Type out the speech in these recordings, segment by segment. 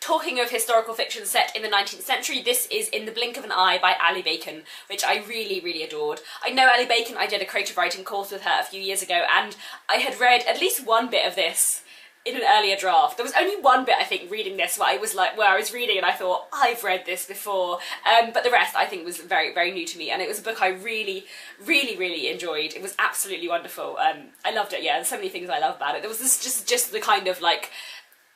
talking of historical fiction set in the 19th century, this is In the Blink of an Eye by Ali Bacon, which I really, really adored. I know Ali Bacon, I did a creative writing course with her a few years ago, and I had read at least one bit of this in an earlier draft. There was only one bit, I think, reading this where I was reading and I thought, I've read this before, but the rest I think was very, very new to me, and it was a book I really, really, really enjoyed. It was absolutely wonderful. I loved it, yeah, there's so many things I love about it. There was this just the kind of like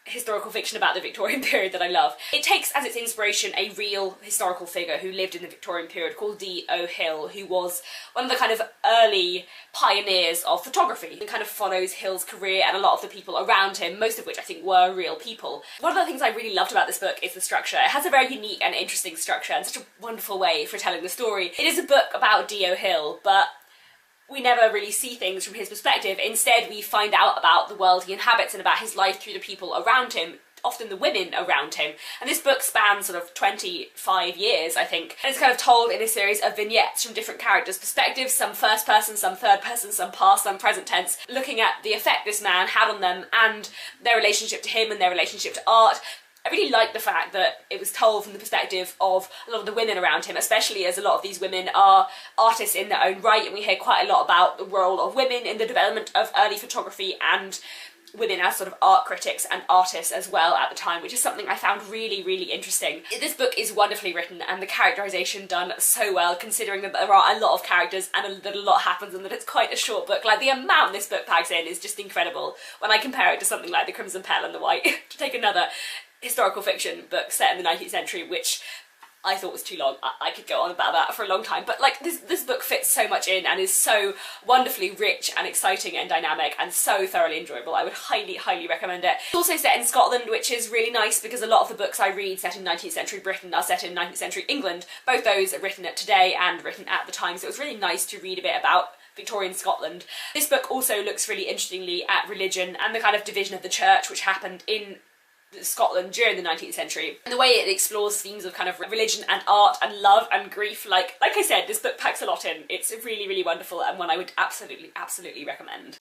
historical fiction about the Victorian period that I love. It takes as its inspiration a real historical figure who lived in the Victorian period called D.O. Hill, who was one of the kind of early pioneers of photography. It kind of follows Hill's career and a lot of the people around him, most of which I think were real people. One of the things I really loved about this book is the structure. It has a very unique and interesting structure and such a wonderful way for telling the story. It is a book about D.O. Hill, but we never really see things from his perspective. Instead, we find out about the world he inhabits and about his life through the people around him, often the women around him. And this book spans sort of 25 years, I think. And it's kind of told in a series of vignettes from different characters' perspectives, some first person, some third person, some past, some present tense, looking at the effect this man had on them and their relationship to him and their relationship to art. I really like the fact that it was told from the perspective of a lot of the women around him, especially as a lot of these women are artists in their own right, and we hear quite a lot about the role of women in the development of early photography and women as sort of art critics and artists as well at the time, which is something I found really, really interesting. This book is wonderfully written and the characterisation done so well, considering that there are a lot of characters and that a lot happens and that it's quite a short book. Like, the amount this book packs in is just incredible when I compare it to something like The Crimson Petal and the White, to take another historical fiction book set in the 19th century, which I thought was too long. I could go on about that for a long time, but like this book fits so much in and is so wonderfully rich and exciting and dynamic and so thoroughly enjoyable. I would highly, highly recommend it. It's also set in Scotland, which is really nice because a lot of the books I read set in 19th century Britain are set in 19th century England. Both those are written at today and written at the time, so it was really nice to read a bit about Victorian Scotland. This book also looks really interestingly at religion and the kind of division of the church which happened in Scotland during the 19th century, and the way it explores themes of kind of religion and art and love and grief. Like I said, this book packs a lot in. It's really, really wonderful and one I would absolutely, absolutely recommend.